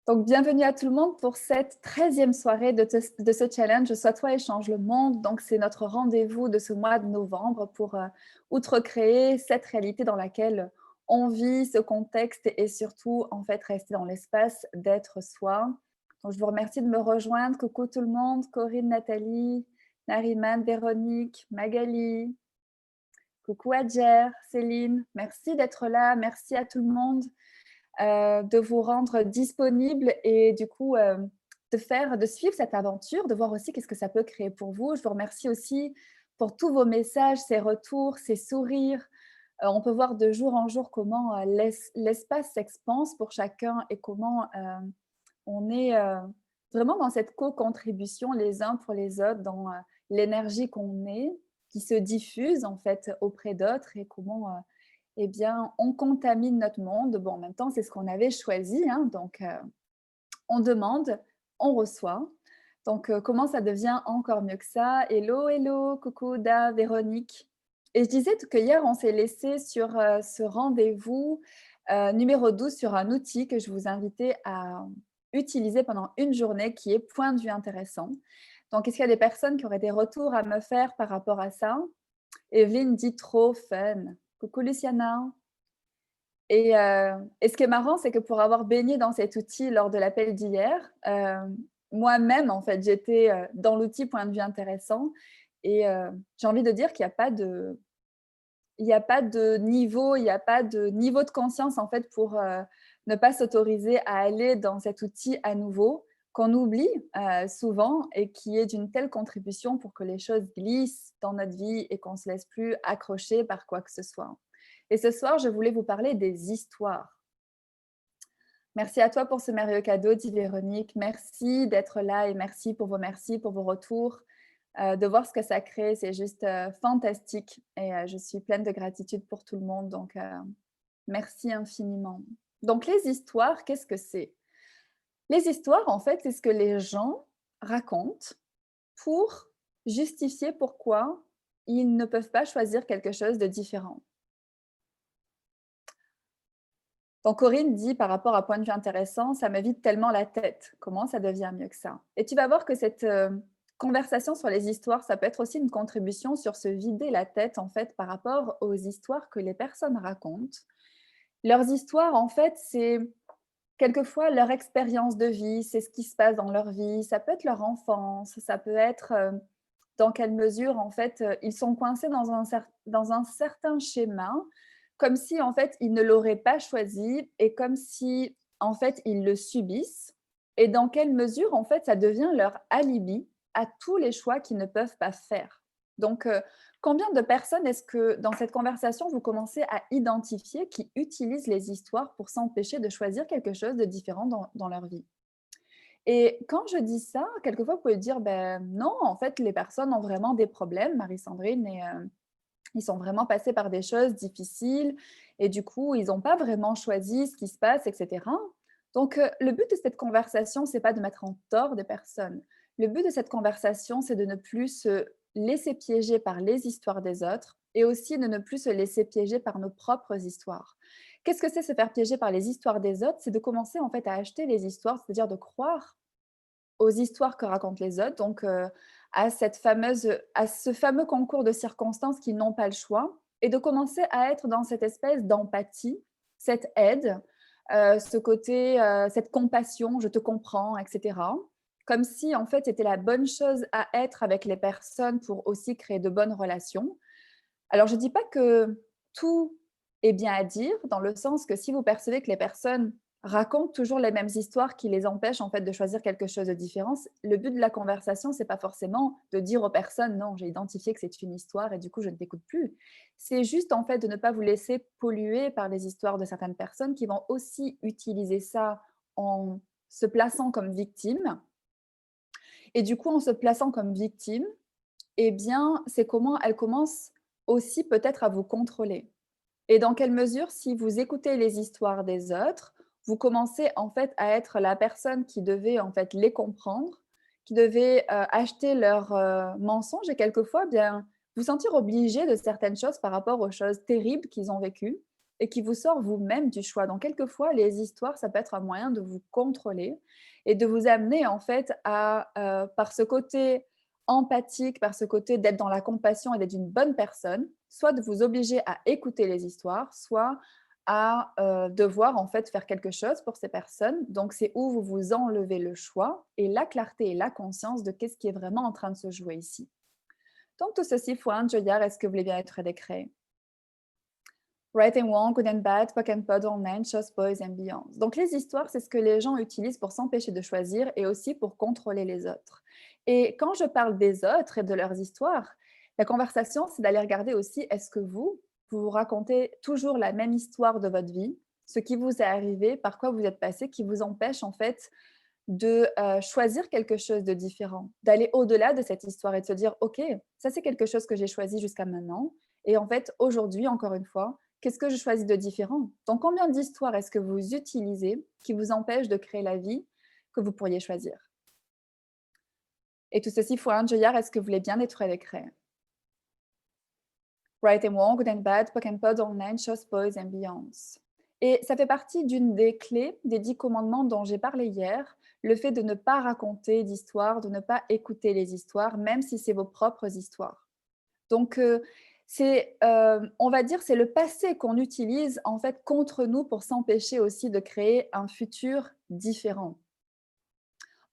Donc, bienvenue à tout le monde pour cette 13e soirée de ce challenge Sois toi et change le monde. Donc, c'est notre rendez-vous de ce mois de novembre pour, outre créer cette réalité dans laquelle on vit, ce contexte et surtout, en fait, rester dans l'espace d'être soi. Donc, je vous remercie de me rejoindre. Coucou tout le monde, Corinne, Nathalie, Nariman, Véronique, Magali. Coucou Adjer, Céline. Merci d'être là. Merci à tout le monde de vous rendre disponible et du coup de suivre cette aventure, de voir aussi qu'est-ce que ça peut créer pour vous. Je vous remercie aussi pour tous vos messages, ces retours, ces sourires. On peut voir de jour en jour comment l'espace s'expanse pour chacun et comment on est vraiment dans cette co-contribution les uns pour les autres, dans l'énergie qu'on est, qui se diffuse en fait auprès d'autres et comment eh bien, on contamine notre monde. Bon, en même temps, c'est ce qu'on avait choisi, hein, donc on demande, on reçoit. Donc, comment ça devient encore mieux que ça? Hello, hello, coucou Da, Véronique. Et je disais que hier, on s'est laissé sur ce rendez-vous numéro 12 sur un outil que je vous invitais à utiliser pendant une journée qui est point de vue intéressant. Donc, est-ce qu'il y a des personnes qui auraient des retours à me faire par rapport à ça? Evelyne dit trop fun. Coucou Luciana. Et ce qui est marrant, c'est que pour avoir baigné dans cet outil lors de l'appel d'hier, moi-même, en fait, j'étais, dans l'outil point de vue intéressant et j'ai envie de dire qu'il y a pas de il y a pas de niveau il y a pas de niveau de conscience, en fait, pour, ne pas s'autoriser à aller dans cet outil à nouveau, qu'on oublie, souvent et qui est d'une telle contribution pour que les choses glissent dans notre vie et qu'on se laisse plus accrocher par quoi que ce soit. Et ce soir, je voulais vous parler des histoires. Merci à toi pour ce merveilleux cadeau, dit Véronique. Merci d'être là et merci pour vos retours, de voir ce que ça crée. C'est juste fantastique et je suis pleine de gratitude pour tout le monde. Donc, merci infiniment. Donc, les histoires, qu'est-ce que c'est? Les histoires, en fait, c'est ce que les gens racontent pour justifier pourquoi ils ne peuvent pas choisir quelque chose de différent. Donc Corinne dit par rapport à point de vue intéressant, ça me vide tellement la tête. Comment ça devient mieux que ça? Et tu vas voir que cette conversation sur les histoires, ça peut être aussi une contribution sur se vider la tête en fait par rapport aux histoires que les personnes racontent. Leurs histoires, en fait, c'est quelquefois leur expérience de vie, c'est ce qui se passe dans leur vie, ça peut être leur enfance, ça peut être dans quelle mesure en fait ils sont coincés dans un certain schéma, comme si en fait ils ne l'auraient pas choisi et comme si en fait ils le subissent et dans quelle mesure en fait ça devient leur alibi à tous les choix qu'ils ne peuvent pas faire. Donc combien de personnes est-ce que dans cette conversation vous commencez à identifier qui utilisent les histoires pour s'empêcher de choisir quelque chose de différent dans leur vie? Et quand je dis ça, quelquefois, vous pouvez dire: «Ben, non, en fait, les personnes ont vraiment des problèmes, Marie-Sandrine et ils sont vraiment passés par des choses difficiles et du coup, ils n'ont pas vraiment choisi ce qui se passe et cetera». Donc le but de cette conversation, c'est pas de mettre en tort des personnes. Le but de cette conversation, c'est de ne plus se laisser piéger par les histoires des autres et aussi de ne plus se laisser piéger par nos propres histoires. Qu'est-ce que c'est se faire piéger par les histoires des autres? C'est de commencer, en fait, à acheter les histoires, c'est-à-dire de croire aux histoires que racontent les autres, donc à ce fameux concours de circonstances qui n'ont pas le choix et de commencer à être dans cette espèce d'empathie, cette aide, ce côté, cette compassion, je te comprends et cetera. Comme si en fait c'était la bonne chose à être avec les personnes pour aussi créer de bonnes relations. Alors je dis pas que tout est bien à dire, dans le sens que si vous percevez que les personnes racontent toujours les mêmes histoires qui les empêchent en fait de choisir quelque chose de différent, le but de la conversation, c'est pas forcément de dire aux personnes: «Non, j'ai identifié que c'est une histoire et du coup je ne t'écoute plus». C'est juste en fait de ne pas vous laisser polluer par les histoires de certaines personnes qui vont aussi utiliser ça en se plaçant comme victime et du coup en se plaçant comme victime, eh bien, c'est comment elles commencent aussi peut-être à vous contrôler. Et dans quelle mesure, si vous écoutez les histoires des autres, vous commencez en fait à être la personne qui devait en fait les comprendre, qui devait, acheter leurs, mensonges et quelquefois bien vous sentir obligé de certaines choses par rapport aux choses terribles qu'ils ont vécues et qui vous sort vous-même du choix. Donc, quelquefois, les histoires, ça peut être un moyen de vous contrôler et de vous amener, en fait, par ce côté empathique, par ce côté d'être dans la compassion et d'être une bonne personne, soit de vous obliger à écouter les histoires, soit à devoir, en fait, faire quelque chose pour ces personnes. Donc, c'est où vous vous enlevez le choix et la clarté et la conscience de qu'est-ce qui est vraiment en train de se jouer ici. Donc, tout ceci, Fuan, Joyar, est-ce que vous voulez bien être décret? Right and Wrong, Good and Bad, Puck and Pod, Online, Shows, Boys and Beyond. Donc, les histoires, c'est ce que les gens utilisent pour s'empêcher de choisir et aussi pour contrôler les autres. Et quand je parle des autres et de leurs histoires, la conversation, c'est d'aller regarder aussi, est-ce que vous racontez toujours la même histoire de votre vie, ce qui vous est arrivé, par quoi vous êtes passé, qui vous empêche en fait de choisir quelque chose de différent, d'aller au-delà de cette histoire et de se dire, OK, ça c'est quelque chose que j'ai choisi jusqu'à maintenant. Et en fait, aujourd'hui, encore une fois, qu'est-ce que je choisis de différent? Donc, combien d'histoires est-ce que vous utilisez qui vous empêchent de créer la vie que vous pourriez choisir? Et tout ceci, faut un Joyard, est-ce que vous voulez bien être avec Ray? Right and Wrong, Good and Bad, Puck and Pod, Online, Shows, Boys and Beyonds. Et ça fait partie d'une des clés des 10 commandements dont j'ai parlé hier, le fait de ne pas raconter d'histoires, de ne pas écouter les histoires, même si c'est vos propres histoires. Donc, on va dire, c'est le passé qu'on utilise en fait contre nous pour s'empêcher aussi de créer un futur différent.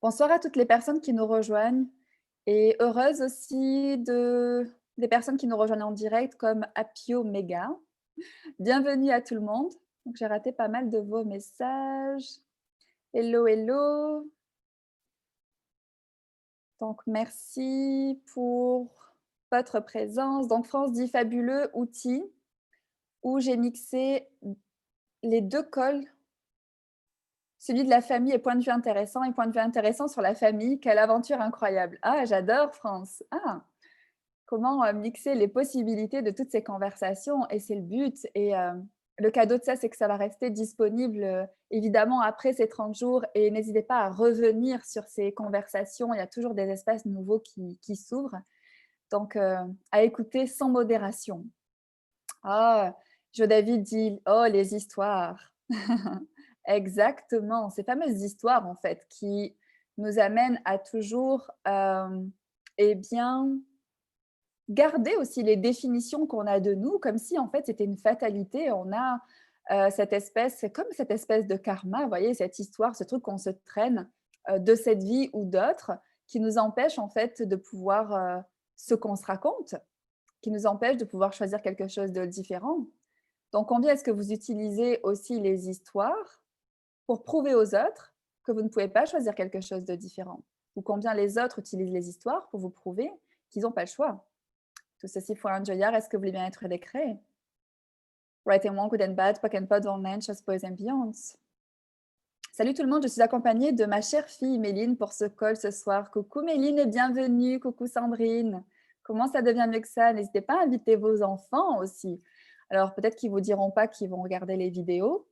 Bonsoir à toutes les personnes qui nous rejoignent et heureuse aussi des personnes qui nous rejoignent en direct comme Apio Mega. Bienvenue à tout le monde. Donc, j'ai raté pas mal de vos messages. Hello, hello. Donc, merci pour votre présence. Donc, France dit fabuleux outil où j'ai mixé les 2 cols, celui de la famille et point de vue intéressant et point de vue intéressant sur la famille. Quelle aventure incroyable! Ah, j'adore France! Ah! Comment, mixer les possibilités de toutes ces conversations et c'est le but et le cadeau de ça, c'est que ça va rester disponible, évidemment après ces 30 jours et n'hésitez pas à revenir sur ces conversations. Il y a toujours des espaces nouveaux qui s'ouvrent. Donc, à écouter sans modération. Ah! Jo David dit: «Oh les histoires!» Exactement, ces fameuses histoires en fait qui nous amènent à toujours, et bien, garder aussi les définitions qu'on a de nous, comme si en fait c'était une fatalité. On a, cette espèce c'est comme cette espèce de karma, vous voyez? Cette histoire, ce truc qu'on se traîne, de cette vie ou d'autres, qui nous empêche en fait de pouvoir, ce qu'on se raconte, qui nous empêche de pouvoir choisir quelque chose de différent. Donc combien est-ce que vous utilisez aussi les histoires pour prouver aux autres que vous ne pouvez pas choisir quelque chose de différent? Ou combien les autres utilisent les histoires pour vous prouver qu'ils n'ont pas le choix? Tout ceci pour un joyard, est-ce que vous voulez bien être décret? Right and Wrong, Good and Bad, Puck and Pod, Online, Chose, Boys and Beyonds. Salut tout le monde, je suis accompagnée de ma chère fille Méline pour ce call ce soir. Coucou Méline et bienvenue, coucou Sandrine. Comment ça devient mieux que ça? N'hésitez pas à inviter vos enfants aussi. Alors peut-être qu'ils vous diront pas qu'ils vont regarder les vidéos,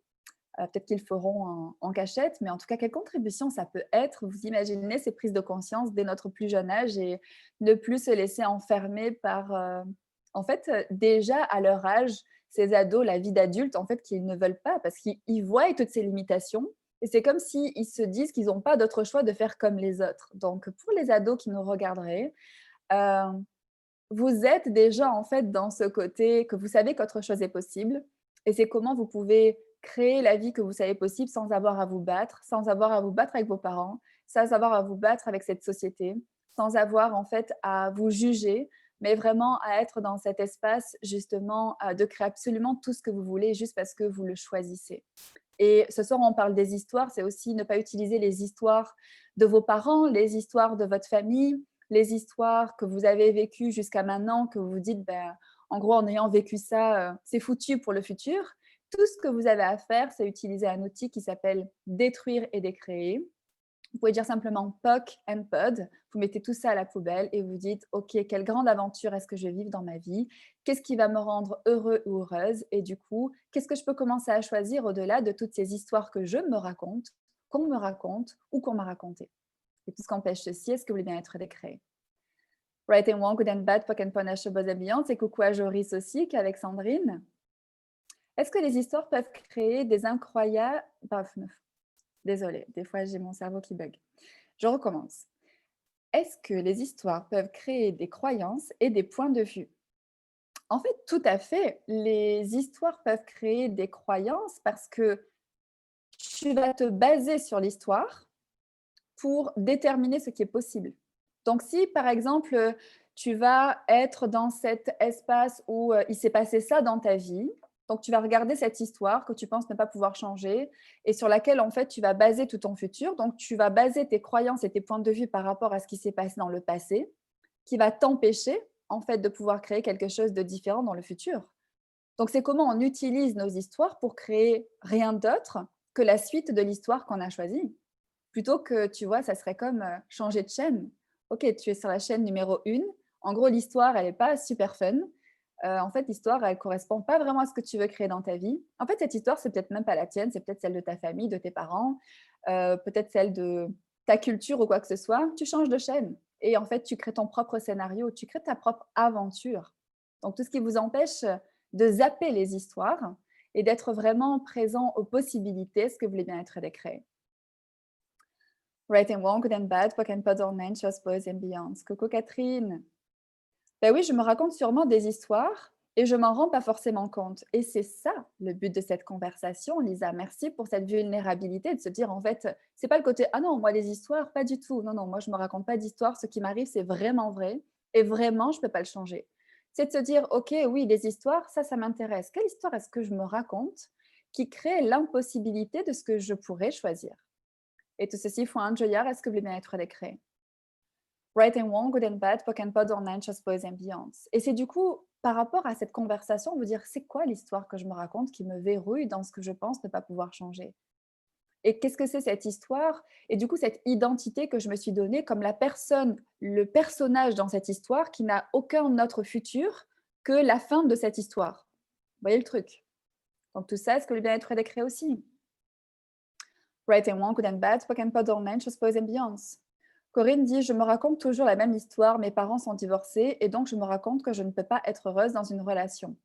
peut-être qu'ils le feront en cachette, mais en tout cas, quelle contribution ça peut être? Vous imaginez ces prises de conscience dès notre plus jeune âge et ne plus se laisser enfermer par, en fait, déjà à leur âge, ces ados, la vie d'adulte, en fait, qu'ils ne veulent pas parce qu'ils voient toutes ces limitations et c'est comme s'ils se disent qu'ils n'ont pas d'autre choix de faire comme les autres. Donc pour les ados qui nous regarderaient, heu, vous êtes déjà, en fait, dans ce côté que vous savez qu'autre chose est possible et c'est comment vous pouvez créer la vie que vous savez possible sans avoir à vous battre, sans avoir à vous battre avec vos parents, sans avoir à vous battre avec cette société, sans avoir, en fait, à vous juger, mais vraiment à être dans cet espace, justement, de créer absolument tout ce que vous voulez juste parce que vous le choisissez. Et ce soir, on parle des histoires, c'est aussi ne pas utiliser les histoires de vos parents, les histoires de votre famille, les histoires que vous avez vécues jusqu'à maintenant, que vous vous dites, ben, en gros, en ayant vécu ça, c'est foutu pour le futur. Tout ce que vous avez à faire, c'est utiliser un outil qui s'appelle détruire et décréer. Vous pouvez dire simplement POC and POD. Vous mettez tout ça à la poubelle et vous dites, OK, quelle grande aventure est-ce que je vais vivre dans ma vie? Qu'est-ce qui va me rendre heureux ou heureuse? Et du coup, qu'est-ce que je peux commencer à choisir au-delà de toutes ces histoires que je me raconte, qu'on me raconte ou qu'on m'a racontées? Et tout ce qu'empêche ceci, est-ce que vous voulez bien être décréé? Right and Wrong, Good and Bad, POC and POD, Buzz Beyond. C'est coucou à Joris aussi, qu'avec Sandrine. Est-ce que les histoires peuvent créer des incroyables... Désolée, des fois j'ai mon cerveau qui bug. Je recommence. Est-ce que les histoires peuvent créer des croyances et des points de vue? En fait, tout à fait. Les histoires peuvent créer des croyances parce que tu vas te baser sur l'histoire pour déterminer ce qui est possible. Donc si, par exemple, tu vas être dans cet espace où, il s'est passé ça dans ta vie, donc tu vas regarder cette histoire que tu penses ne pas pouvoir changer et sur laquelle, en fait, tu vas baser tout ton futur. Donc tu vas baser tes croyances et tes points de vue par rapport à ce qui s'est passé dans le passé, qui va t'empêcher, en fait, de pouvoir créer quelque chose de différent dans le futur. Donc c'est comment on utilise nos histoires pour créer rien d'autre que la suite de l'histoire qu'on a choisie. Plutôt que, tu vois, ça serait comme, changer de chaîne. OK, tu es sur la chaîne numéro 1. En gros, l'histoire, elle est pas super fun. En fait, l'histoire, elle correspond pas vraiment à ce que tu veux créer dans ta vie. En fait, cette histoire, c'est peut-être même pas la tienne, c'est peut-être celle de ta famille, de tes parents, peut-être celle de ta culture ou quoi que ce soit. Tu changes de chaîne et en fait, tu crées ton propre scénario, tu crées ta propre aventure. Donc tout ce qui vous empêche, de zapper les histoires et d'être vraiment présent aux possibilités, ce que voulait bien être créé. Right and Wrong, Good and Bad, Pock and Pod Online, Shows, Boys and Beyonds. Coucou Catherine. Ben oui, je me raconte sûrement des histoires et je m'en rends pas forcément compte. Et c'est ça le but de cette conversation, Lisa. Merci pour cette vulnérabilité de se dire en fait, c'est pas le côté ah non, moi les histoires, pas du tout. Non, non, moi je me raconte pas d'histoires. Ce qui m'arrive, c'est vraiment vrai et vraiment, je peux pas le changer. C'est de se dire ok, oui, les histoires, ça m'intéresse. Quelle histoire est-ce que je me raconte qui crée l'impossibilité de ce que je pourrais choisir? Et tout ceci fue un joyar est-ce que vous voulez bien être créé. Right and Wrong, Good and Bad, Pock and Pod Online, Just Boys and Beyonds. Et c'est du coup, par rapport à cette conversation, vous dire c'est quoi l'histoire que je me raconte qui me verrouille dans ce que je pense ne pas pouvoir changer? Et qu'est-ce que c'est cette histoire? Et du coup, cette identité que je me suis donnée comme la personne, le personnage dans cette histoire qui n'a aucun autre futur que la fin de cette histoire. Vous voyez le truc? Donc tout ça, est-ce que le bien-être est créé aussi? Right and Wrong, Good and Bad, Pock and Pod Online, Just Boys and Beyonds. Corinne dit: «Je me raconte toujours la même histoire, mes parents sont divorcés et donc je me raconte que je ne peux pas être heureuse dans une relation».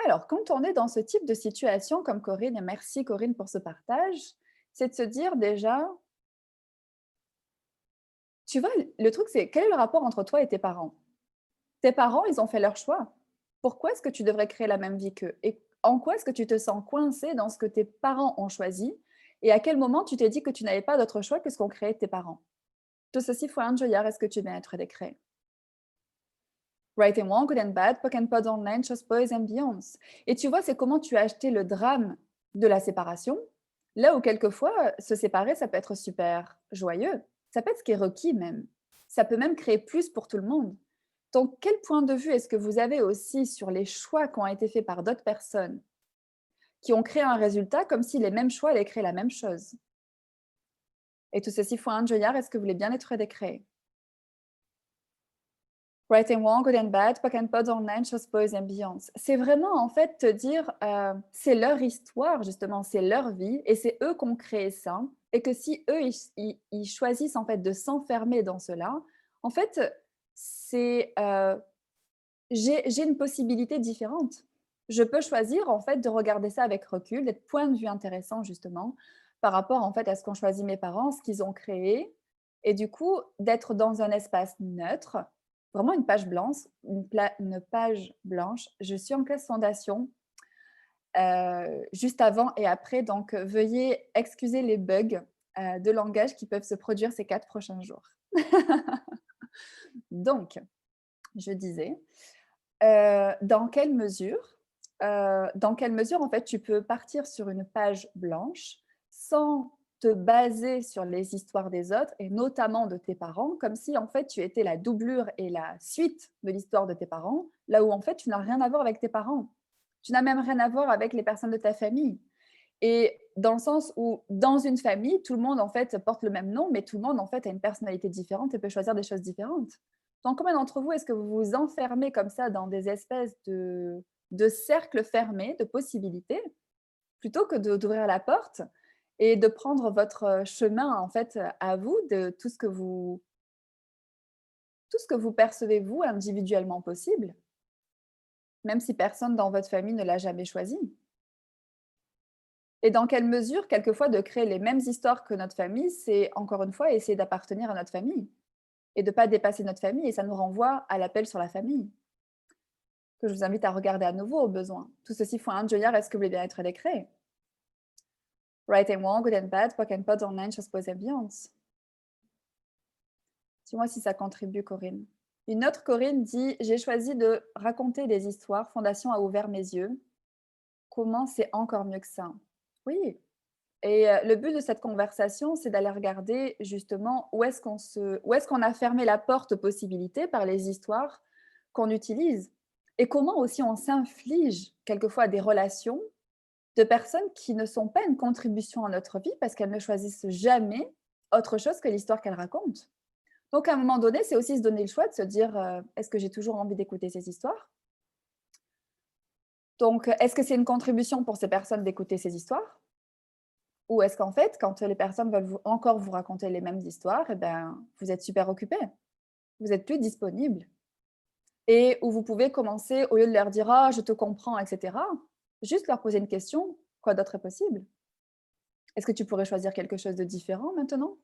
Alors, quand on est dans ce type de situation comme Corinne, et merci Corinne pour ce partage, c'est de se dire déjà, tu vois, le truc c'est quel est le rapport entre toi et tes parents? Tes parents, ils ont fait leur choix. Pourquoi est-ce que tu devrais créer la même vie qu'eux? Et en quoi est-ce que tu te sens coincé dans ce que tes parents ont choisi? Et à quel moment tu t'es dit que tu n'avais pas d'autre choix que ce qu'ont créé tes parents? Tout ceci fue un joyar, est-ce que tu viens être décret? Right and Wrong, Good and Bad, Pock and Pod Online, Just Boys and Beyonds. Et tu vois, c'est comment tu as acheté le drame de la séparation, là où quelquefois, se séparer, ça peut être super joyeux. Ça peut être ce qui est requis même. Ça peut même créer plus pour tout le monde. Donc, quel point de vue est-ce que vous avez aussi sur les choix qui ont été faits par d'autres personnes, qui ont créé un résultat comme si les mêmes choix allaient créer la même chose? Et tout ceci fue un joyar, est-ce que vous voulez bien être décret? Right and Wrong, Good and Bad, Pock and Pod Online, Just Boys and Beyonds. C'est vraiment en fait te dire, c'est leur histoire justement, c'est leur vie et c'est eux qui ont créé ça et que si eux, ils choisissent en fait de s'enfermer dans cela, en fait, c'est, j'ai une possibilité différente. Je peux choisir en fait de regarder ça avec recul, d'être point de vue intéressant justement, par rapport en fait à ce qu'ont choisi mes parents, ce qu'ils ont créé et du coup d'être dans un espace neutre, vraiment une page blanche, une page blanche. Je suis en classe fondation, juste avant et après, donc veuillez excuser les bugs, de langage qui peuvent se produire ces 4 prochains jours. Donc, je disais, dans quelle mesure, en fait, tu peux partir sur une page blanche sans te baser sur les histoires des autres et notamment de tes parents, comme si, en fait, tu étais la doublure et la suite de l'histoire de tes parents, là où, en fait, tu n'as rien à voir avec tes parents. Tu n'as même rien à voir avec les personnes de ta famille et dans le sens où, dans une famille, tout le monde, en fait, porte le même nom, mais tout le monde, en fait, a une personnalité différente et peut choisir des choses différentes. Donc, combien d'entre vous, est-ce que vous vous enfermez comme ça dans des espèces de cercles fermés de possibilités, plutôt que d'ouvrir la porte et de prendre votre chemin, en fait, à vous, de tout ce que vous percevez, vous, individuellement possible? même si personne dans votre famille ne l'a jamais choisi? Et dans quelle mesure, quelquefois, de créer les mêmes histoires que notre famille, c'est encore une fois essayer d'appartenir à notre famille et de ne pas dépasser notre famille et ça nous renvoie à l'appel sur la famille, que je vous invite à regarder à nouveau au besoin. Tout ceci fue un joyar est-ce que vous voulez bien être décret? Right and wrong, good and bad, poc and pot, online, chose pose ambiance. Dis-moi si ça contribue, Corinne. Une autre Corinne dit: «J'ai choisi de raconter des histoires, Fondation a ouvert mes yeux. Comment c'est encore mieux que ça?» Oui. Et le but de cette conversation, c'est d'aller regarder justement où est-ce qu'on a fermé la porte aux possibilités par les histoires qu'on utilise et comment aussi on s'inflige quelquefois des relations de personnes qui ne sont pas une contribution à notre vie parce qu'elles ne choisissent jamais autre chose que l'histoire qu'elles racontent. Donc à un moment donné, c'est aussi se donner le choix de se dire, «Est-ce que j'ai toujours envie d'écouter ces histoires?» Donc, est-ce que c'est une contribution pour ces personnes d'écouter ces histoires? Ou est-ce qu'en fait, quand les personnes veulent encore vous raconter les mêmes histoires, eh ben, vous êtes super occupé, vous êtes plus disponible et où vous pouvez commencer, au lieu de leur dire: «Ah, je te comprends» et cetera, juste leur poser une question: «Quoi d'autre est possible? Est-ce que tu pourrais choisir quelque chose de différent maintenant?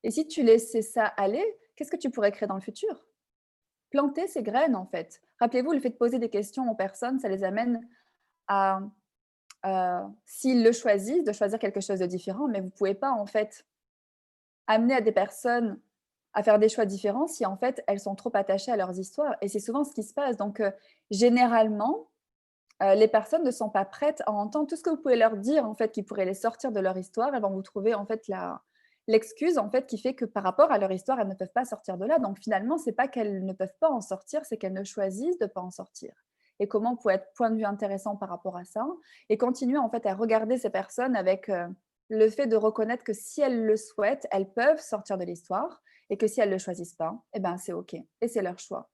Et si tu laissais ça aller, qu'est-ce que tu pourrais créer dans le futur?» Planter ces graines, en fait. Rappelez-vous, le fait de poser des questions aux personnes, ça les amène à, s'ils le choisissent, de choisir quelque chose de différent, mais vous pouvez pas, en fait, amener à des personnes à faire des choix différents si en fait elles sont trop attachées à leurs histoires et c'est souvent ce qui se passe donc généralement, les personnes ne sont pas prêtes à entendre tout ce que vous pouvez leur dire en fait qui pourrait les sortir de leur histoire. Elles vont vous trouver en fait la l'excuse en fait qui fait que par rapport à leur histoire, elles ne peuvent pas sortir de là donc finalement, c'est pas qu'elles ne peuvent pas en sortir, c'est qu'elles ne choisissent de pas en sortir et comment vous pouvez être point de vue intéressant par rapport à ça et continuer en fait à regarder ces personnes avec, le fait de reconnaître que si elles le souhaitent, elles peuvent sortir de l'histoire et que si elles ne le choisissent pas, eh ben, c'est OK et c'est leur choix.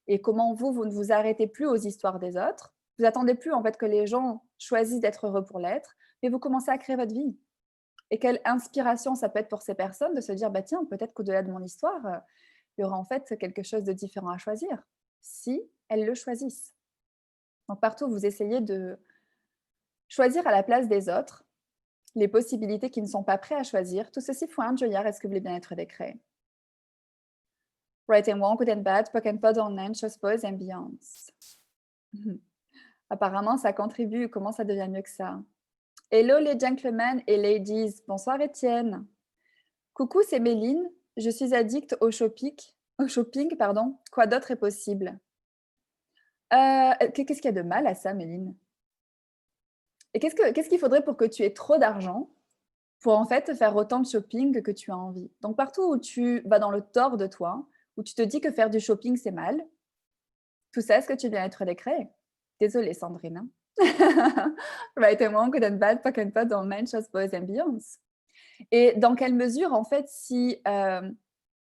Et comment vous, vous ne vous arrêtez plus aux histoires des autres. Vous attendez plus en fait que les gens choisissent d'être heureux pour l'être, mais vous commencez à créer votre vie. Et quelle inspiration ça peut être pour ces personnes de se dire: «Bah, tiens, peut-être qu'au-delà de mon histoire, il y aura en fait quelque chose de différent à choisir», si elles le choisissent. Donc partout où vous essayez de choisir à la place des autres les possibilités qui ne sont pas prêts à choisir, tout ceci fue un joyar est-ce que vous voulez bien être décret? Right and wrong, good and bad, poc and pod online, chose pose ambiance. Mhm. Apparemment, ça contribue. Comment ça devient mieux que ça? Hello les gentlemen et ladies. Bonsoir Étienne. Coucou, c'est Méline. Je suis addict au shopping, pardon. Quoi d'autre est possible? Qu'est-ce qu'il y a de mal à ça, Méline? Et qu'est-ce qu'il faudrait pour que tu aies trop d'argent pour en fait faire autant de shopping que tu as envie? Donc partout où tu vas dans le tort de toi, où tu te dis que faire du shopping c'est mal, tout ça, est-ce que tu viens être décret? Désolée Sandrine, hein. Right and wrong, good and bad, poc and pot, don't mind, just boys and beyonds. Et dans quelle mesure, en fait, si,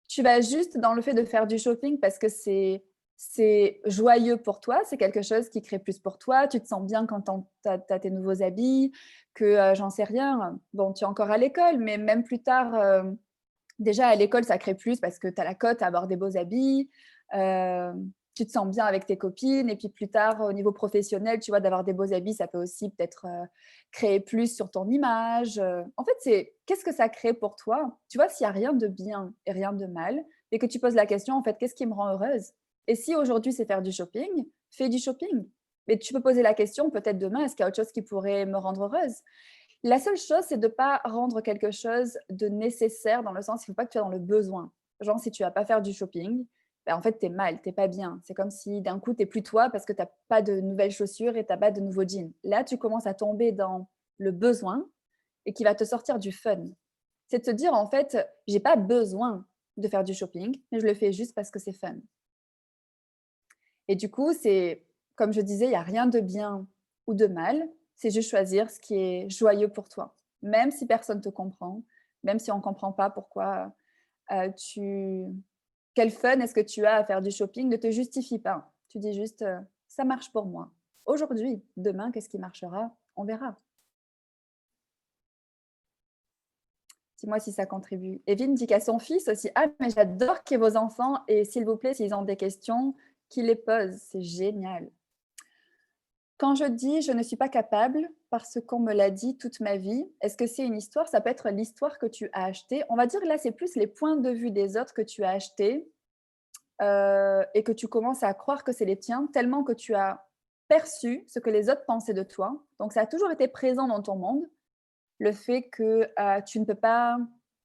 tu vas juste dans le fait de faire du shopping parce que c'est joyeux pour toi, c'est quelque chose qui crée plus pour toi, tu te sens bien quand tu as tes nouveaux habits, que, j'en sais rien, bon, tu es encore à l'école, mais même plus tard, déjà à l'école, ça crée plus parce que tu as la cote à avoir des beaux habits, tu te sens bien avec tes copines et puis plus tard, au niveau professionnel, tu vois, d'avoir des beaux habits, ça peut aussi peut-être, créer plus sur ton image, en fait, c'est qu'est-ce que ça crée pour toi? Tu vois, s'il y a rien de bien et rien de mal et que tu poses la question, en fait: «Qu'est-ce qui me rend heureuse?» Et si aujourd'hui, c'est faire du shopping, fais du shopping. Mais tu peux poser la question peut-être demain: «Est-ce qu'il y a autre chose qui pourrait me rendre heureuse?» La seule chose, c'est de ne pas rendre quelque chose de nécessaire dans le sens, il ne faut pas que tu sois dans le besoin. Genre, si tu vas pas faire du shopping, bah, en fait, tu es mal, tu es pas bien. C'est comme si d'un coup, tu es plus toi parce que tu as pas de nouvelles chaussures et tu as pas de nouveaux jeans. Là, tu commences à tomber dans le besoin et qui va te sortir du fun. C'est de se dire, en fait: «J'ai pas besoin de faire du shopping, mais je le fais juste parce que c'est fun». Et du coup, c'est comme je disais, il y a rien de bien ou de mal, c'est juste choisir ce qui est joyeux pour toi. Même si personne te comprend, même si on ne comprend pas pourquoi, tu quel fun est-ce que tu as à faire du shopping, ne te justifie pas. Tu dis juste, «Ça marche pour moi. Aujourd'hui, demain, qu'est-ce qui marchera? On verra». Dis-moi si ça contribue. Evelyne dit qu'à son fils aussi: «Ah mais j'adore qu'il y ait vos enfants et s'il vous plaît, s'ils ont des questions, qu'ils les posent». C'est génial. Quand je dis: «Je ne suis pas capable parce qu'on me l'a dit toute ma vie», est-ce que c'est une histoire? Ça peut être l'histoire que tu as achetée. On va dire là, c'est plus les points de vue des autres que tu as achetés, et que tu commences à croire que c'est les tiens, tellement que tu as perçu ce que les autres pensaient de toi. Donc ça a toujours été présent dans ton monde, le fait que, tu ne peux pas,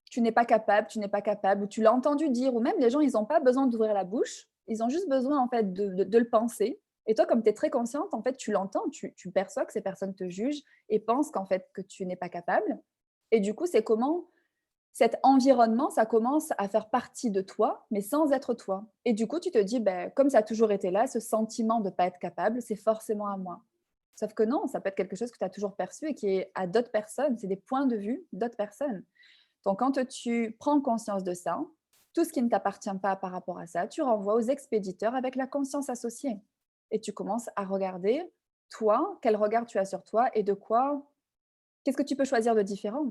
tu n'es pas capable, tu n'es pas capable, ou tu l'as entendu dire, ou même les gens, ils ont pas besoin d'ouvrir la bouche, ils ont juste besoin en fait de le penser, et toi, comme tu es très consciente, en fait, tu l'entends, tu perçois que ces personnes te jugent et pensent qu'en fait, que tu n'es pas capable, et du coup, c'est comment cet environnement, ça commence à faire partie de toi, mais sans être toi, et du coup, tu te dis: «Beh, comme ça a toujours été là, ce sentiment de pas être capable, c'est forcément à moi». Sauf que non, ça peut être quelque chose que tu as toujours perçu et qui est à d'autres personnes, c'est des points de vue d'autres personnes. Donc quand tu prends conscience de ça, tout ce qui ne t'appartient pas par rapport à ça, tu renvoies aux expéditeurs avec la conscience associée, et tu commences à regarder, toi, quel regard tu as sur toi et de quoi, qu'est-ce que tu peux choisir de différent?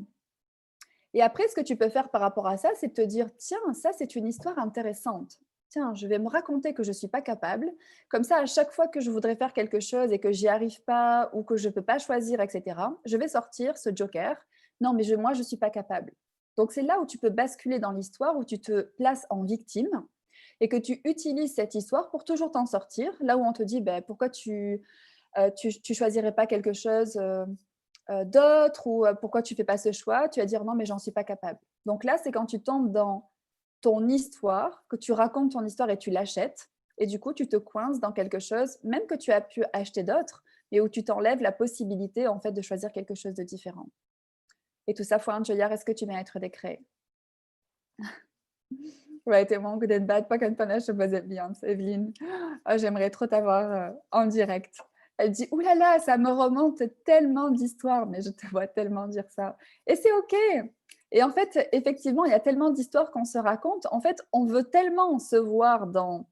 Et après, ce que tu peux faire par rapport à ça, c'est te dire: «Tiens, ça, c'est une histoire intéressante. Tiens, je vais me raconter que je ne suis pas capable. Comme ça, à chaque fois que je voudrais faire quelque chose et que j'y arrive pas ou que je ne peux pas choisir et cetera, je vais sortir ce joker. Non, mais moi, je ne suis pas capable». Donc c'est là où tu peux basculer dans l'histoire, où tu te places en victime et que tu utilises cette histoire pour toujours t'en sortir. Là où on te dit: «Beh, pourquoi tu choisirais pas quelque chose, d'autre, ou pourquoi tu fais pas ce choix?» Tu vas dire: «Non, mais j'en suis pas capable». Donc là, c'est quand tu tombes dans ton histoire, que tu racontes ton histoire et tu l'achètes, et du coup, tu te coinces dans quelque chose, même que tu as pu acheter d'autres, mais où tu t'enlèves la possibilité, en fait, de choisir quelque chose de différent. Et tout ça får han gör est det créé. Ouais, t'es manque den bad pas kan panache Evelyne. Evelyne. Oh, j'aimerais trop t'avoir, en direct. Elle dit: «Ouh là là, ça me remonte tellement d'histoires», mais je te vois tellement dire ça, et c'est OK. Et en fait, effectivement, il y a tellement d'histoires qu'on se raconte. En fait, on veut tellement se voir dans,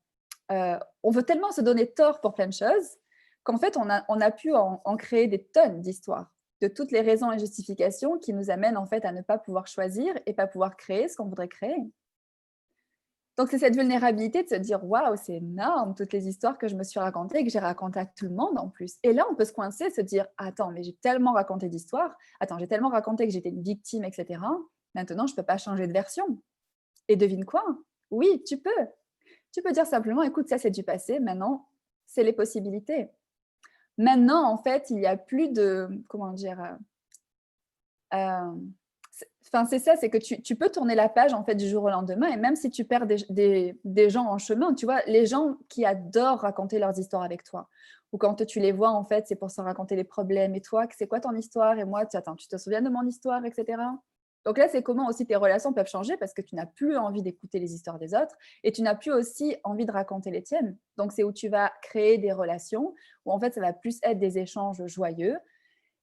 on veut tellement se donner tort pour plein de choses, qu'en fait, on a pu en créer des tonnes d'histoires, de toutes les raisons et justifications qui nous amènent, en fait, à ne pas pouvoir choisir et pas pouvoir créer ce qu'on voudrait créer. Donc c'est cette vulnérabilité de se dire: «Waouh, c'est énorme toutes les histoires que je me suis racontées et que j'ai racontées à tout le monde en plus», et là, on peut se coincer, se dire: «Attends, mais j'ai tellement raconté d'histoires. Attends, j'ai tellement raconté que j'étais une victime et cetera. Maintenant, je peux pas changer de version», et devine quoi? Oui, tu peux. Tu peux dire simplement: «Écoute, ça, c'est du passé, maintenant, c'est les possibilités». Maintenant, en fait, il y a plus de, comment dire? Hem, c'est ça, c'est que tu peux tourner la page, en fait, du jour au lendemain, et même si tu perds des gens en chemin, tu vois? Les gens qui adorent raconter leurs histoires avec toi, ou quand tu les vois, en fait, c'est pour se raconter les problèmes: «Et toi, c'est quoi ton histoire? Et moi, tu attends, tu te souviens de mon histoire?» et cetera. Donc là, c'est comment aussi tes relations peuvent changer, parce que tu n'as plus envie d'écouter les histoires des autres et tu n'as plus aussi envie de raconter les tiennes. Donc c'est où tu vas créer des relations où, en fait, ça va plus être des échanges joyeux,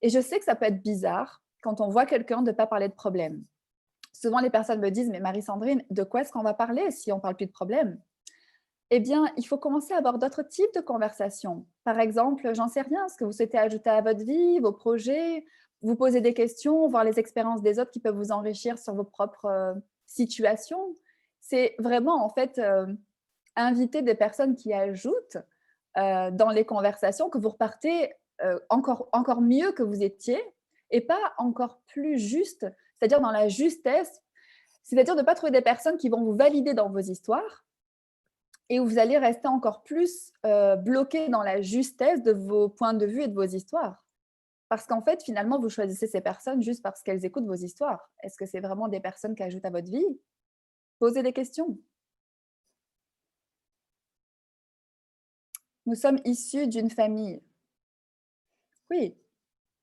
et je sais que ça peut être bizarre quand on voit quelqu'un de ne pas parler de problème. Souvent, les personnes me disent: «Mais Marie-Sandrine, de quoi est-ce qu'on va parler si on ne parle plus de problème?» Eh bien, il faut commencer à avoir d'autres types de conversations. Par exemple, j'en sais rien, ce que vous souhaitez ajouter à votre vie, vos projets, vous poser des questions, voir les expériences des autres qui peuvent vous enrichir sur vos propres, situations. C'est vraiment, en fait, inviter des personnes qui ajoutent, dans les conversations, que vous repartez, encore mieux que vous étiez, et pas encore plus juste, c'est-à-dire dans la justesse, c'est-à-dire de ne pas trouver des personnes qui vont vous valider dans vos histoires et où vous allez rester encore plus, bloqué dans la justesse de vos points de vue et de vos histoires. Parce qu'en fait, finalement, vous choisissez ces personnes juste parce qu'elles écoutent vos histoires. Est-ce que c'est vraiment des personnes qui ajoutent à votre vie? Posez des questions. Nous sommes issus d'une famille. Oui,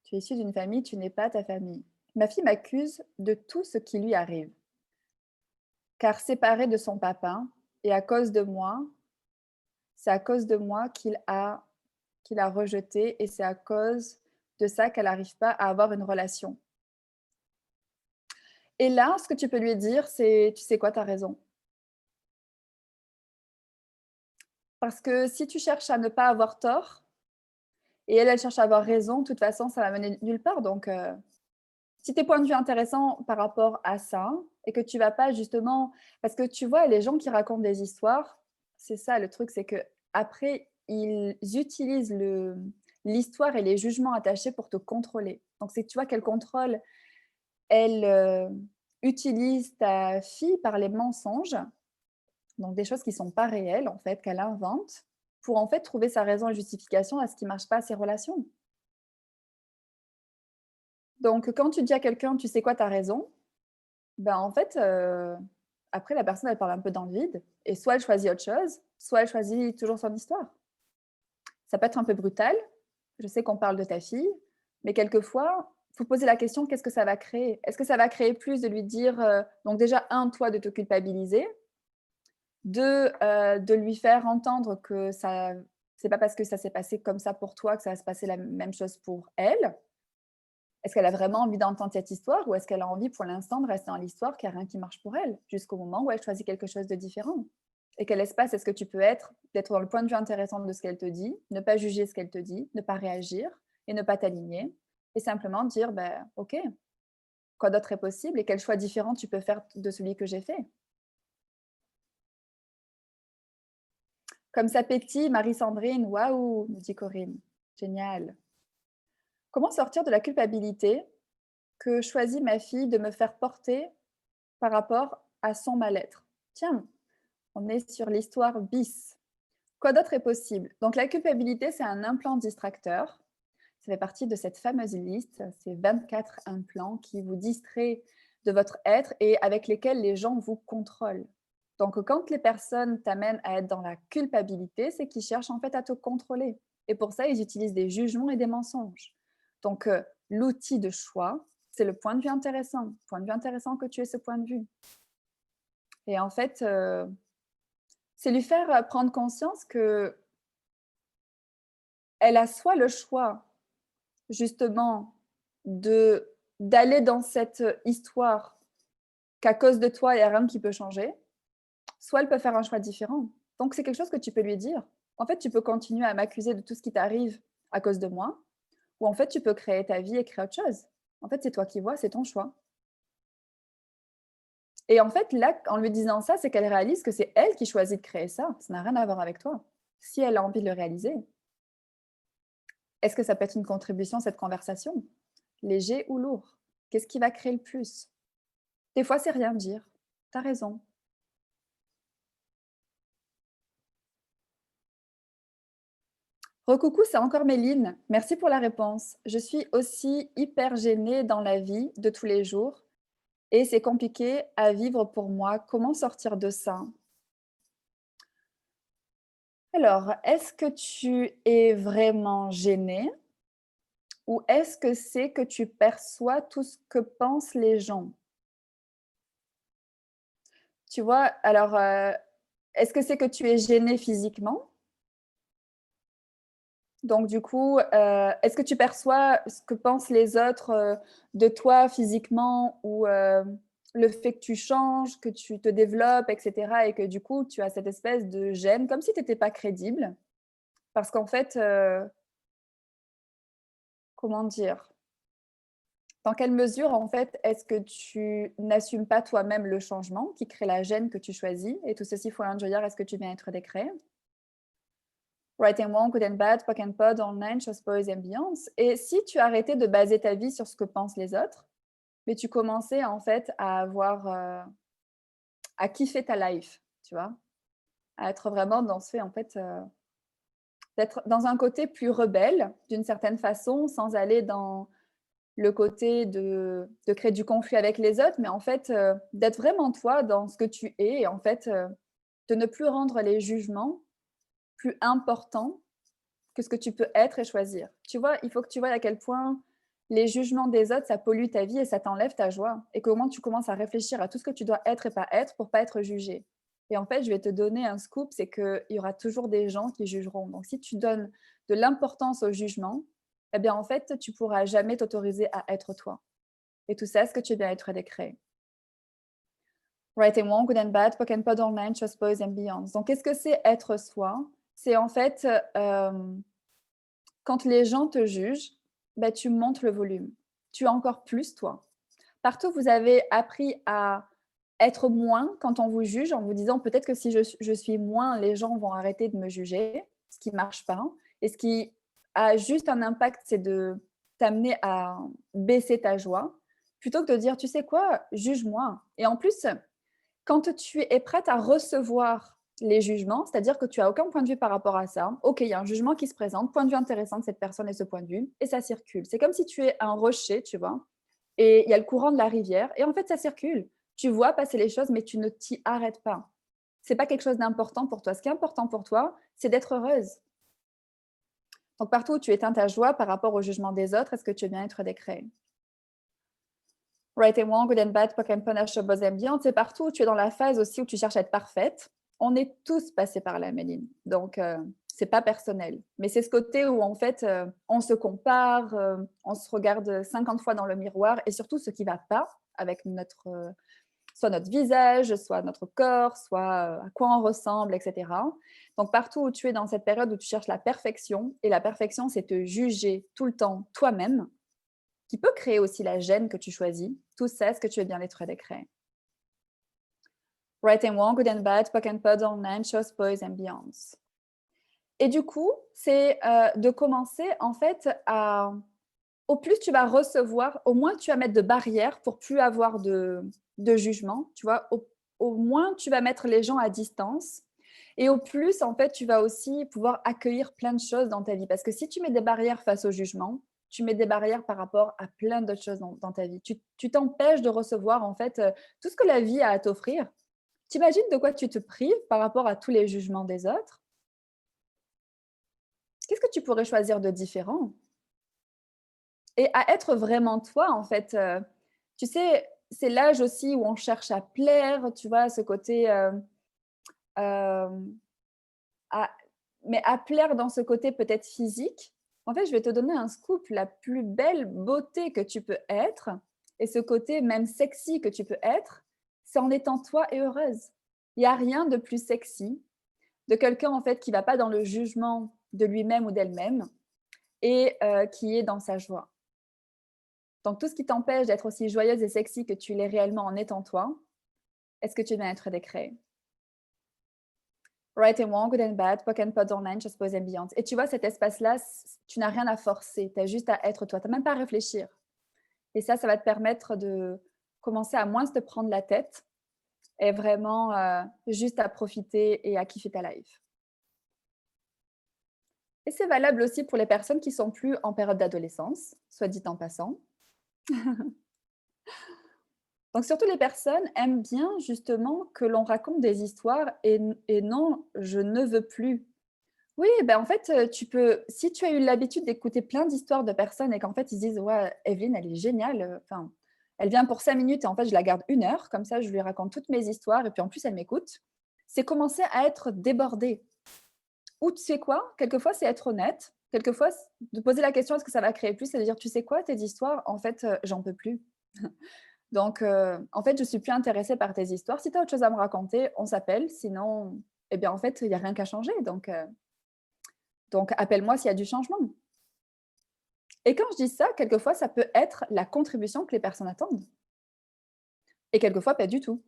tu es issu d'une famille, tu n'es pas ta famille. Ma fille m'accuse de tout ce qui lui arrive, car séparée de son papa, et à cause de moi, c'est à cause de moi qu'il a rejeté, et c'est à cause de ça qu'elle n'arrive pas à avoir une relation. Et là, ce que tu peux lui dire, c'est: «Tu sais quoi? Tu as raison». Parce que si tu cherches à ne pas avoir tort et elle, elle cherche à avoir raison, de toute façon, ça va mener nulle part. Donc, si tes points de vue intéressants par rapport à ça, et que tu vas pas justement, parce que tu vois, les gens qui racontent des histoires, c'est ça le truc, c'est que après ils utilisent l'histoire et les jugements attachés pour te contrôler. Donc c'est que tu vois qu'elle contrôle, elle, utilise ta fille par les mensonges, donc des choses qui sont pas réelles en fait, qu'elle invente, pour en fait trouver sa raison et justification à ce qui marche pas à ses relations. Donc quand tu dis à quelqu'un: «Tu sais quoi? Tu as raison», ben, en fait, après la personne elle parle un peu dans le vide et soit elle choisit autre chose, soit elle choisit toujours son histoire. Ça peut être un peu brutal. Je sais qu'on parle de ta fille, mais quelquefois, il faut poser la question: «Qu'est-ce que ça va créer?» Est-ce que ça va créer plus de lui dire, donc déjà un toi de te culpabiliser, 2 de lui faire entendre que ça c'est pas parce que ça s'est passé comme ça pour toi que ça va se passer la même chose pour elle. Est-ce qu'elle a vraiment envie d'entendre cette histoire ou est-ce qu'elle a envie pour l'instant de rester dans l'histoire qu'il y a rien qui marche pour elle, jusqu'au moment où elle choisit quelque chose de différent? Et quel espace est-ce que tu peux être, d'être dans le point de vue intéressant de ce qu'elle te dit, ne pas juger ce qu'elle te dit, ne pas réagir et ne pas t'aligner et simplement dire: «Ben, OK, quoi d'autre est possible et quel choix différent tu peux faire de celui que j'ai fait?» Comme ça pétille, Marie-Sandrine, waouh, me dit Corinne. Génial. Comment sortir de la culpabilité que choisit ma fille de me faire porter par rapport à son mal-être? Tiens, on est sur l'histoire bis. Quoi d'autre est possible? Donc la culpabilité, c'est un implant distracteur. Ça fait partie de cette fameuse liste, ces 24 implants qui vous distraient de votre être et avec lesquels les gens vous contrôlent. Donc quand les personnes t'amènent à être dans la culpabilité, c'est qu'ils cherchent en fait à te contrôler. Et pour ça, ils utilisent des jugements et des mensonges. Donc l'outil de choix, c'est le point de vue intéressant. Point de vue intéressant que tu aies ce point de vue. Et en fait, c'est lui faire prendre conscience que elle a soit le choix justement de d'aller dans cette histoire qu'à cause de toi, il y a rien qui peut changer, soit elle peut faire un choix différent. Donc c'est quelque chose que tu peux lui dire. En fait, tu peux continuer à m'accuser de tout ce qui t'arrive à cause de moi, ou en fait, tu peux créer ta vie et créer autre chose. En fait, c'est toi qui vois, c'est ton choix. Et en fait, là, en lui disant ça, c'est qu'elle réalise que c'est elle qui choisit de créer ça. Ça n'a rien à voir avec toi. Si elle a envie de le réaliser, est-ce que ça peut être une contribution, cette conversation? Léger ou lourd? Qu'est-ce qui va créer le plus? Des fois, c'est rien dire. Tu as raison. Recoucou, c'est encore Méline. Merci pour la réponse. Je suis aussi hyper gênée dans la vie de tous les jours et c'est compliqué à vivre pour moi. Comment sortir de ça? Alors, est-ce que tu es vraiment gênée ou est-ce que c'est que tu perçois tout ce que pensent les gens? Tu vois? Alors, est-ce que c'est que tu es gênée physiquement? Donc du coup, est-ce que tu perçois ce que pensent les autres, de toi physiquement ou, le fait que tu changes, que tu te développes et cetera et que du coup, tu as cette espèce de gêne, comme si tu étais pas crédible? Parce qu'en fait, comment dire? Dans quelle mesure, en fait, est-ce que tu n'assumes pas toi-même le changement qui crée la gêne que tu choisis? Et tout ceci faut un joyeur, est-ce que tu viens être décret? Right and Wrong, Good and Bad, Pock and Pod, Online, Chose Boys and Beyonce. Et si tu arrêtais de baser ta vie sur ce que pensent les autres, mais tu commençais en fait à avoir, à kiffer ta life, tu vois? À être vraiment dans ce fait en fait, d'être dans un côté plus rebelle d'une certaine façon, sans aller dans le côté de créer du conflit avec les autres, mais en fait, d'être vraiment toi dans ce que tu es et en fait, de ne plus rendre les jugements plus importants que ce que tu peux être et choisir. Tu vois, il faut que tu vois à quel point les jugements des autres, ça pollue ta vie et ça t'enlève ta joie et comment tu commences à réfléchir à tout ce que tu dois être et pas être pour pas être jugé. Et en fait, je vais te donner un scoop, c'est qu'il y aura toujours des gens qui jugeront. Donc si tu donnes de l'importance au jugement, eh bien en fait, tu pourras jamais t'autoriser à être toi. Et tout ça, est-ce que tu es bien être décret? Right and Wrong, Good and Bad, Pock and Pod Online, Trust Boys and Beyond. Donc qu'est-ce que c'est être soi? C'est en fait, quand les gens te jugent, bah, tu montes le volume. Tu es encore plus toi. Partout, vous avez appris à être moins quand on vous juge, en vous disant: «Peut-être que si je suis moins, les gens vont arrêter de me juger», ce qui ne marche pas et ce qui a juste un impact, c'est de t'amener à baisser ta joie, plutôt que de dire: «Tu sais quoi? Juge-moi» et en plus, quand tu es prête à recevoir les jugements, c'est-à-dire que tu as aucun point de vue par rapport à ça. OK, il y a un jugement qui se présente, point de vue intéressant de cette personne et ce point de vue et ça circule. C'est comme si tu es un rocher, tu vois? Et il y a le courant de la rivière et en fait, ça circule. Tu vois passer les choses, mais tu ne t'y arrêtes pas. C'est pas quelque chose d'important pour toi. Ce qui est important pour toi, c'est d'être heureuse. Donc partout où tu éteins ta joie par rapport au jugement des autres, est-ce que tu veux bien être décret? Right and wrong, good and bad, poke and punish, boss and beyond, c'est partout où tu es dans la phase aussi où tu cherches à être parfaite. On est tous passés par là, Méline. Donc, c'est pas personnel. Mais c'est ce côté où, en fait, on se compare, on se regarde 50 fois dans le miroir et surtout ce qui va pas avec notre, soit notre visage, soit notre corps, soit à quoi on ressemble, etc. Donc, partout où tu es dans cette période où tu cherches la perfection, et la perfection, c'est te juger tout le temps toi-même, qui peut créer aussi la gêne que tu choisis. Tout ça, est-ce que tu veux bien les décret? Right and wrong, good and bad, poke and pod, online, shows, boys and beyonds. Et du coup, c'est de commencer en fait à au plus tu vas recevoir, au moins tu vas mettre de barrières pour plus avoir de jugement, tu vois? Au moins tu vas mettre les gens à distance et au plus, en fait, tu vas aussi pouvoir accueillir plein de choses dans ta vie. Parce que si tu mets des barrières face au jugement, tu mets des barrières par rapport à plein d'autres choses dans ta vie. Tu t'empêches de recevoir, en fait, tout ce que la vie a à t'offrir. Tu imagines de quoi tu te prives par rapport à tous les jugements des autres? Qu'est-ce que tu pourrais choisir de différent? Et à être vraiment toi, en fait, tu sais, c'est l'âge aussi où on cherche à plaire, tu vois? Ce côté, hem, à mais à plaire dans ce côté peut-être physique. En fait, je vais te donner un scoop, la plus belle beauté que tu peux être et ce côté même sexy que tu peux être, c'est en étant toi et heureuse. Il y a rien de plus sexy de quelqu'un, en fait, qui va pas dans le jugement de lui-même ou d'elle-même et qui est dans sa joie. Donc tout ce qui t'empêche d'être aussi joyeuse et sexy que tu l'es réellement en étant toi, est-ce que tu veux bien être décret? Right and wrong, good and bad, poke and pod online, just boys and beyond. Et tu vois, cet espace-là, tu n'as rien à forcer, tu as juste à être toi, tu n'as même pas à réfléchir. Et ça va te permettre de commencer à moins te prendre la tête et vraiment juste à profiter et à kiffer ta life. Et c'est valable aussi pour les personnes qui sont plus en période d'adolescence, soit dit en passant. Donc surtout les personnes aiment bien justement que l'on raconte des histoires et non: «Je ne veux plus». Oui, ben, en fait, tu peux si tu as eu l'habitude d'écouter plein d'histoires de personnes et qu'en fait ils se disent: «Ouais, Evelyne, elle est géniale, enfin, elle vient pour 5 minutes et en fait je la garde 1 heure, comme ça je lui raconte toutes mes histoires et puis en plus elle m'écoute». C'est commencer à être débordé. Ou tu sais quoi? Quelquefois c'est être honnête, quelquefois c de poser la question: «Est-ce que ça va créer plus?» et de dire: «Tu sais quoi? Tes histoires, en fait, j'en peux plus». Donc, en fait, je suis plus intéressée par tes histoires. Si tu as autre chose à me raconter, on s'appelle. Sinon, eh bien, en fait, il y a rien qu'à changer. Donc appelle-moi s'il y a du changement. Et quand je dis ça, quelquefois, ça peut être la contribution que les personnes attendent et quelquefois pas du tout.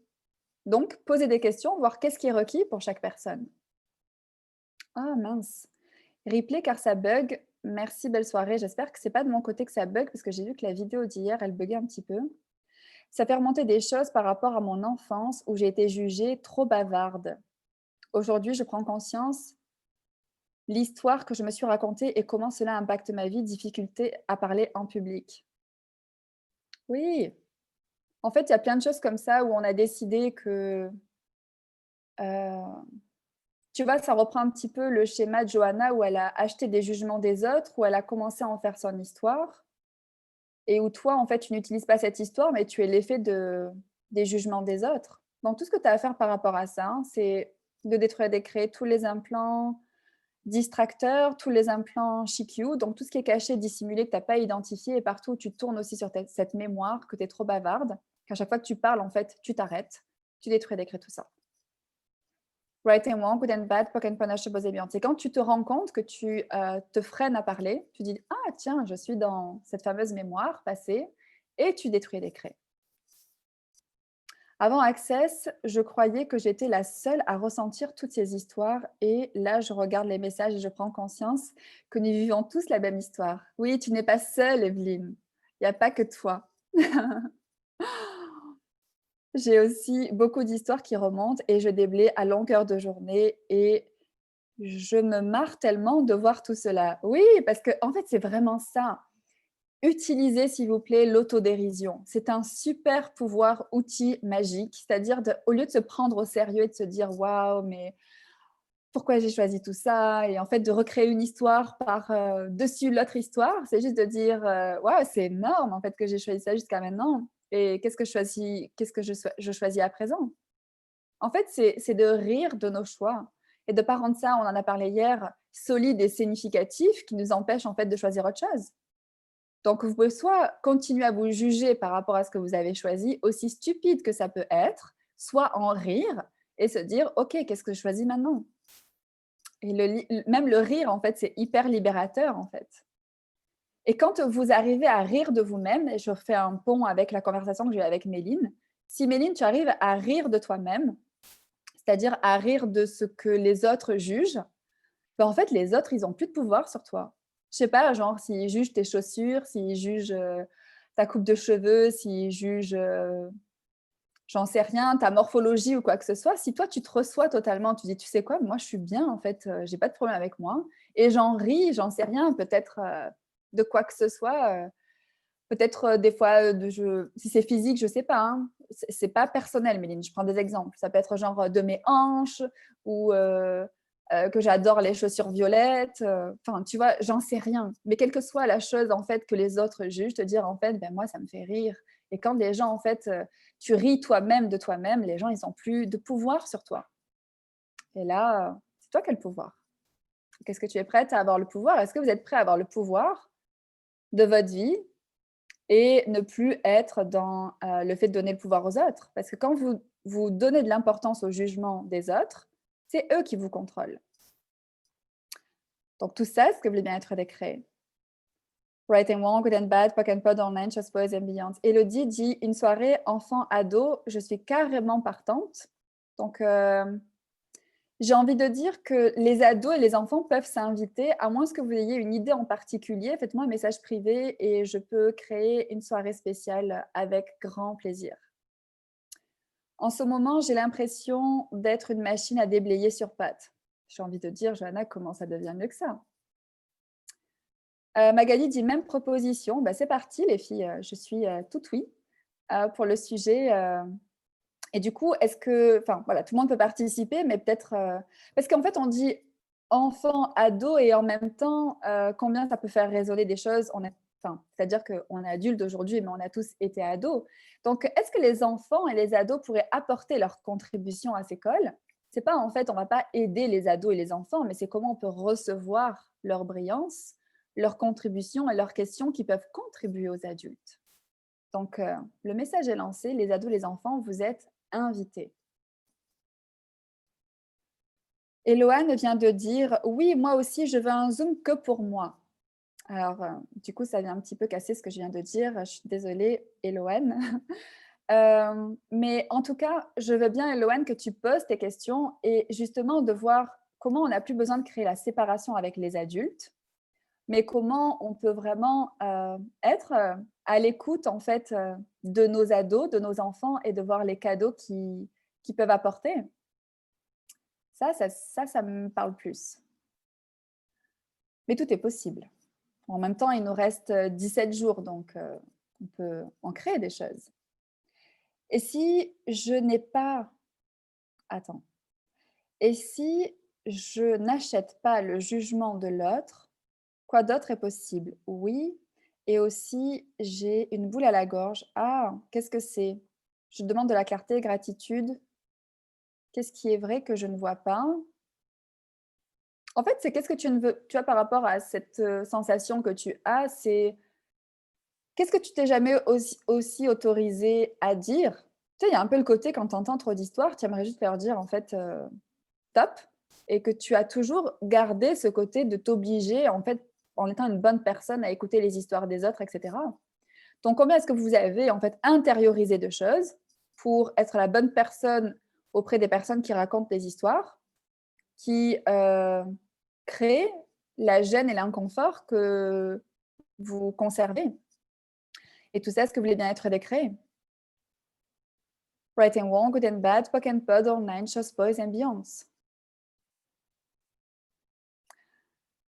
Donc poser des questions, voir qu'est-ce qui est requis pour chaque personne. Ah mince, replay car ça bug. Merci, belle soirée. J'espère que c'est pas de mon côté que ça bug parce que j'ai vu que la vidéo d'hier, elle buguait un petit peu. Ça fait remonter des choses par rapport à mon enfance où j'ai été jugée trop bavarde. Aujourd'hui, je prends conscience l'histoire que je me suis racontée et comment cela impacte ma vie, difficulté à parler en public. Oui, en fait, il y a plein de choses comme ça où on a décidé que, heu, tu vois, ça reprend un petit peu le schéma de Johanna où elle a acheté des jugements des autres, où elle a commencé à en faire son histoire et où toi, en fait, tu n'utilises pas cette histoire, mais tu es l'effet des jugements des autres. Donc tout ce que tu as à faire par rapport à ça, hein, c'est de détruire et décréer tous les implants distracteurs, tous les implants chic you, donc tout ce qui est caché, dissimulé, que tu as pas identifié et partout où tu tournes aussi sur cette mémoire, que tu es trop bavarde, qu'à chaque fois que tu parles, en fait, tu t'arrêtes, tu détruis et décrets tout ça. Right and wrong, good and bad, poke and panache, beaux et bien. C'est quand tu te rends compte que tu te freines à parler, tu dis: «Ah tiens, je suis dans cette fameuse mémoire passée» et tu détruis et décrets. Avant Access, je croyais que j'étais la seule à ressentir toutes ces histoires et là, je regarde les messages et je prends conscience que nous vivons tous la même histoire. Oui, tu n'es pas seule, Evelyne. Il n'y a pas que toi. J'ai aussi beaucoup d'histoires qui remontent et je déblaye à longueur de journée et je me marre tellement de voir tout cela. Oui, parce que en fait, c'est vraiment ça. Utilisez, s'il vous plaît, l'autodérision. C'est un super pouvoir, outil magique. C'est-à-dire, au lieu de se prendre au sérieux et de se dire waouh, mais pourquoi j'ai choisi tout ça? Et en fait, de recréer une histoire par dessus l'autre histoire, c'est juste de dire waouh, c'est énorme en fait que j'ai choisi ça jusqu'à maintenant. Et qu'est-ce que je choisis, je choisis à présent? En fait, c'est de rire de nos choix et de ne pas rendre ça, on en a parlé hier, solide et significatif qui nous empêche en fait de choisir autre chose. Donc, vous pouvez soit continuer à vous juger par rapport à ce que vous avez choisi, aussi stupide que ça peut être, soit en rire et se dire: «OK, qu'est-ce que je choisis maintenant?» et même le rire, en fait, c'est hyper libérateur, en fait. Et quand vous arrivez à rire de vous-même, et je fais un pont avec la conversation que j'ai eue avec Méline, si Méline, tu arrives à rire de toi-même, c'est-à-dire à rire de ce que les autres jugent, ben, en fait, les autres, ils ont plus de pouvoir sur toi. Je sais pas, genre, s'ils jugent tes chaussures, s'ils jugent, ta coupe de cheveux, s'ils jugent, j'en sais rien, ta morphologie ou quoi que ce soit. Si toi, tu te reçois totalement, tu dis: «Tu sais quoi? Moi, je suis bien, en fait, j'ai pas de problème avec moi» et j'en ris, j'en sais rien, peut-être, de quoi que ce soit, peut-être, des fois, si c'est physique, je sais pas, hein. C'est pas personnel, Méline, je prends des exemples. Ça peut être genre, de mes hanches ou que j'adore les chaussures violettes, enfin, tu vois? J'en sais rien. Mais quelle que soit la chose, en fait, que les autres jugent, te dire, en fait: «Ben, moi, ça me fait rire» et quand les gens, en fait, tu ris toi-même de toi-même, les gens, ils ont plus de pouvoir sur toi et là, c'est toi qui as le pouvoir. Qu'est-ce que tu es prête à avoir le pouvoir? Est-ce que vous êtes prêt à avoir le pouvoir de votre vie et ne plus être dans, le fait de donner le pouvoir aux autres. Parce que quand vous donnez de l'importance au jugement des autres, c'est eux qui vous contrôlent. Donc tout ça, c'est ce que voulait bien être décret. Right and wrong, good and bad, pock and pod, online, just boys and beyond. Elodie dit: «Une soirée enfant-ado, je suis carrément partante». Donc, j'ai envie de dire que les ados et les enfants peuvent s'inviter, à moins que vous ayez une idée en particulier. Faites-moi un message privé et je peux créer une soirée spéciale avec grand plaisir. En ce moment, j'ai l'impression d'être une machine à déblayer sur pattes. J'ai envie de dire, Johanna, comment ça devient mieux que ça? Magali dit: «Même proposition». Bah, c'est parti les filles, je suis, toute oui, pour le sujet, et du coup, est-ce que enfin, voilà, tout le monde peut participer, mais peut-être, parce qu'en fait, on dit enfant, ado et en même temps, combien ça peut faire résonner des choses. C'est-à-dire qu'on est adulte aujourd'hui, mais on a tous été ados. Donc, est-ce que les enfants et les ados pourraient apporter leur contribution à ces école? C'est pas en fait, on va pas aider les ados et les enfants, mais c'est comment on peut recevoir leur brillance, leur contribution et leurs questions qui peuvent contribuer aux adultes. Donc, le message est lancé, les ados, les enfants, vous êtes invités. Eloane vient de dire: «Oui, moi aussi, je veux un Zoom que pour moi». Alors, du coup, ça vient un petit peu casser ce que je viens de dire. Je suis désolée, Eloane. Mais en tout cas, je veux bien, Eloane, que tu poses tes questions et justement de voir comment on n'a plus besoin de créer la séparation avec les adultes, mais comment on peut vraiment, être, à l'écoute, en fait, de nos ados, de nos enfants et de voir les cadeaux qu'ils peuvent apporter. Ça me parle plus. Mais tout est possible. En même temps, il nous reste, 17 jours, donc on peut en créer des choses. Et si je n'ai pas attends. Et si je n'achète pas le jugement de l'autre, quoi d'autre est possible? Oui, et aussi j'ai une boule à la gorge. Ah, qu'est-ce que c'est? Je demande de la clarté, gratitude. Qu'est-ce qui est vrai que je ne vois pas? En fait, c'est qu'est-ce que tu ne veux tu vois, par rapport à cette, sensation que tu as, c'est qu'est-ce que tu t'es jamais aussi autorisé à dire? Tu sais, il y a un peu le côté quand tu entends trop d'histoires, tu aimerais juste leur dire en fait, «Stop» et que tu as toujours gardé ce côté de t'obliger en fait, en étant une bonne personne à écouter les histoires des autres et cetera. Donc combien est-ce que vous avez en fait intériorisé de choses pour être la bonne personne auprès des personnes qui racontent des histoires, qui, créent la gêne et l'inconfort que vous conservez. Et tout ça, est-ce que vous voulez bien être décret? Right and wrong, good and bad, POC and POD, online, shows, boys and beyonds.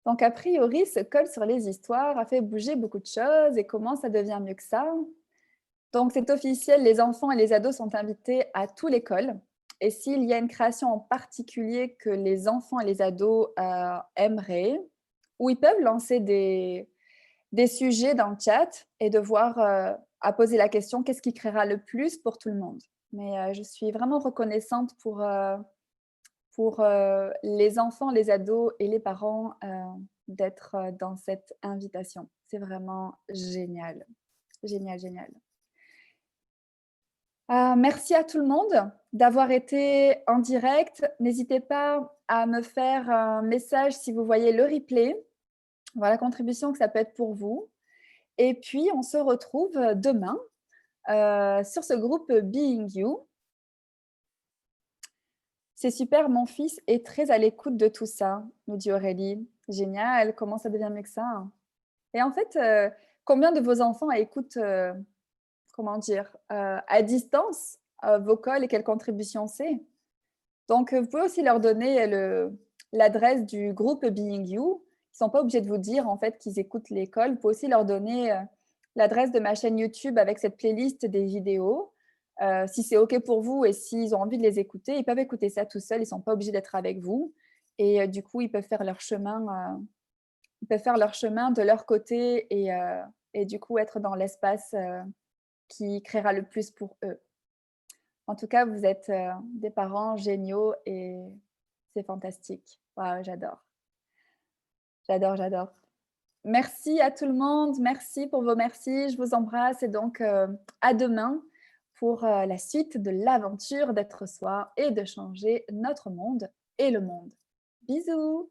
Donc, a priori, ce code sur les histoires a fait bouger beaucoup de choses. Et comment ça devient mieux que ça? Donc, c'est officiel, les enfants et les ados sont invités à tout l'école. Et s'il y a une création en particulier que les enfants et les ados aimeraient, ou ils peuvent lancer des sujets dans le chat et devoir à poser la question qu'est-ce qui créera le plus pour tout le monde. Mais je suis vraiment reconnaissante pour les enfants, les ados et les parents d'être dans cette invitation. C'est vraiment génial. Génial, génial. Merci à tout le monde d'avoir été en direct. N'hésitez pas à me faire un message si vous voyez le replay. Voilà la contribution que ça peut être pour vous. Et puis, on se retrouve demain sur ce groupe Being You. C'est super, mon fils est très à l'écoute de tout ça, nous dit Aurélie. Génial, comment ça devient mieux que ça? Et en fait, combien de vos enfants écoutent, comment dire, à distance vos calls et quelle contribution c'est? Donc, vous pouvez aussi leur donner l'adresse du groupe Being You. Ils ne sont pas obligés de vous dire en fait qu'ils écoutent l'école. Vous pouvez aussi leur donner l'adresse de ma chaîne YouTube avec cette playlist des vidéos. Si c'est OK pour vous et s'ils ont envie de les écouter, ils peuvent écouter ça tout seuls. Ils ne sont pas obligés d'être avec vous. Et du coup, ils peuvent faire leur chemin. Ils peuvent faire leur chemin de leur côté et du coup être dans l'espace qui créera le plus pour eux. En tout cas, vous êtes des parents géniaux et c'est fantastique. Waouh, j'adore. J'adore, j'adore. Merci à tout le monde. Merci pour vos merci. Je vous embrasse et donc à demain pour la suite de l'aventure d'être soi et de changer notre monde et le monde. Bisous!